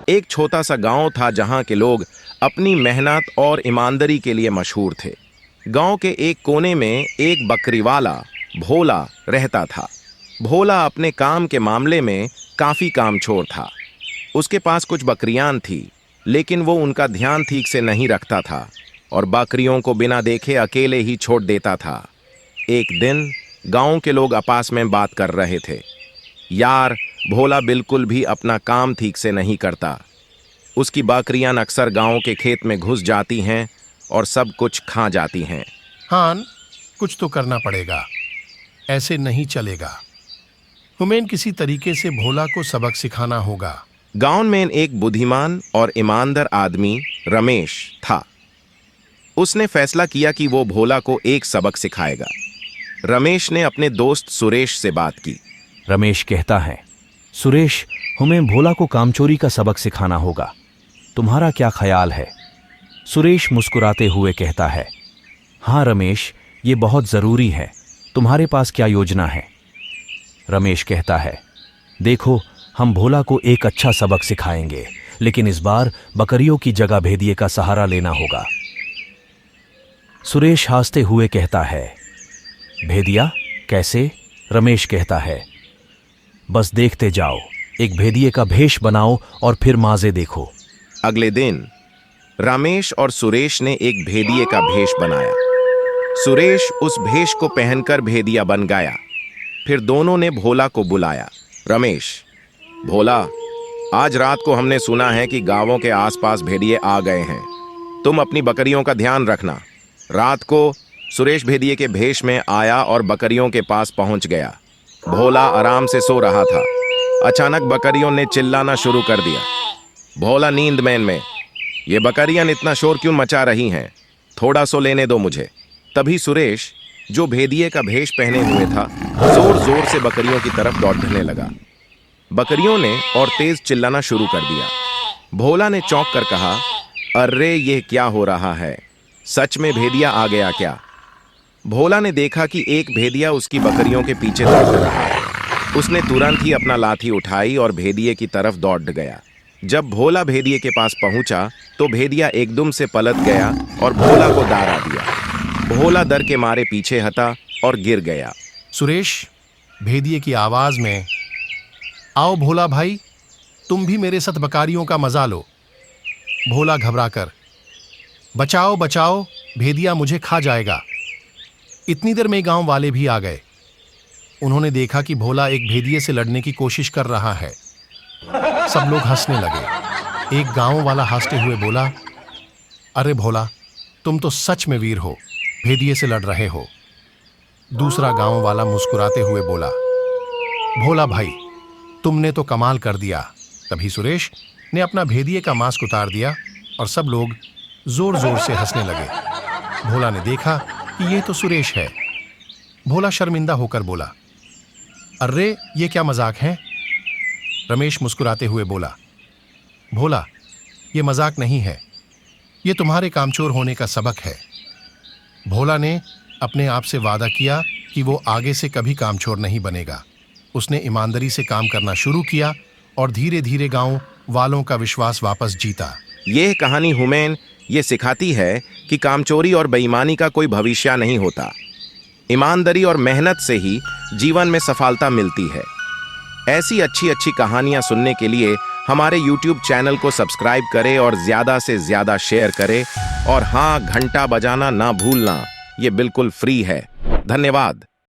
एक छोटा सा गांव था जहां के लोग अपनी मेहनत और ईमानदारी के लिए मशहूर थे। गांव के एक कोने में एक बकरीवाला भोला रहता था। भोला अपने काम के मामले में काफी कामचोर था। उसके पास कुछ बकरियां थी, लेकिन वो उनका ध्यान ठीक से नहीं रखता था और बकरियों को बिना देखे अकेले ही छोड़ देता था। एक दिन गांव के लोग आपस में बात कर रहे थे। यार, भोला बिल्कुल भी अपना काम ठीक से नहीं करता। उसकी बकरियां अक्सर गांव के खेत में घुस जाती हैं और सब कुछ खा जाती हैं। हान, कुछ तो करना पड़ेगा, ऐसे नहीं चलेगा। हुमैन किसी तरीके से भोला को सबक सिखाना होगा। गांव में एक बुद्धिमान और ईमानदार आदमी रमेश था। उसने फैसला किया कि वो भोला को एक सबक सिखाएगा। रमेश ने अपने दोस्त सुरेश से बात की। रमेश कहता है, सुरेश, हमें भोला को कामचोरी का सबक सिखाना होगा। तुम्हारा क्या ख्याल है? सुरेश मुस्कुराते हुए कहता है, हाँ रमेश, ये बहुत ज़रूरी है। तुम्हारे पास क्या योजना है? रमेश कहता है, देखो, हम भोला को एक अच्छा सबक सिखाएंगे, लेकिन इस बार बकरियों की जगह भेदिए का सहारा लेना होगा। सुरेश हंसते हुए कहता है, भेदिया कैसे? रमेश कहता है, बस देखते जाओ, एक भेदिए का भेष बनाओ और फिर माजे देखो। अगले दिन रमेश और सुरेश ने एक भेदिए का भेष बनाया। सुरेश उस भेष को पहनकर भेदिया बन गया। फिर दोनों ने भोला को बुलाया। रमेश, भोला, आज रात को हमने सुना है कि गांवों के आसपास भेड़िए आ गए हैं। तुम अपनी बकरियों का ध्यान रखना। रात को सुरेश भेदिए के भेष में आया और बकरियों के पास पहुंच गया। भोला आराम से सो रहा था। अचानक बकरियों ने चिल्लाना शुरू कर दिया। भोला नींद में, ये बकरियां इतना शोर क्यों मचा रही हैं? थोड़ा सो लेने दो मुझे। तभी सुरेश, जो भेदिए का भेष पहने हुए था, जोर जोर से बकरियों की तरफ दौड़ने लगा। बकरियों ने और तेज चिल्लाना शुरू कर दिया। भोला ने चौंक कर कहा, अरे ये क्या हो रहा है? सच में भेदिया आ गया क्या? भोला ने देखा कि एक भेदिया उसकी बकरियों के पीछे दौड़ रहा है। उसने तुरंत ही अपना लाठी उठाई और भेदिए की तरफ दौड़ गया। जब भोला भेदिए के पास पहुंचा तो भेदिया एकदम से पलट गया और भोला को दारा दिया। भोला डर के मारे पीछे हटा और गिर गया। सुरेश भेदिए की आवाज में, आओ भोला भाई, तुम भी मेरे साथ बकरियों का मजा लो। भोला घबराकर, बचाओ बचाओ, भेदिया मुझे खा जाएगा। इतनी देर में गांव वाले भी आ गए। उन्होंने देखा कि भोला एक भेदिए से लड़ने की कोशिश कर रहा है। सब लोग हंसने लगे। एक गांव वाला हंसते हुए बोला, अरे भोला, तुम तो सच में वीर हो, भेदिए से लड़ रहे हो। दूसरा गांव वाला मुस्कुराते हुए बोला, भोला भाई, तुमने तो कमाल कर दिया। तभी सुरेश ने अपना भेदिए का मास्क उतार दिया और सब लोग जोर जोर से हंसने लगे। भोला ने देखा कि ये तो सुरेश है। भोला शर्मिंदा होकर बोला, अरे ये क्या मजाक है? रमेश मुस्कुराते हुए बोला, भोला, ये मजाक नहीं है, ये तुम्हारे कामचोर होने का सबक है। भोला ने अपने आप से वादा किया कि वो आगे से कभी कामचोर नहीं बनेगा। उसने ईमानदारी से काम करना शुरू किया और धीरे धीरे गांव वालों का विश्वास वापस जीता। यह कहानी हुमैन ये सिखाती है कि कामचोरी और बेईमानी का कोई भविष्य नहीं होता। ईमानदारी और मेहनत से ही जीवन में सफलता मिलती है। ऐसी अच्छी अच्छी कहानियां सुनने के लिए हमारे YouTube चैनल को सब्सक्राइब करें और ज़्यादा से ज़्यादा शेयर करें। और हाँ, घंटा बजाना ना भूलना, ये बिल्कुल फ्री है। धन्यवाद।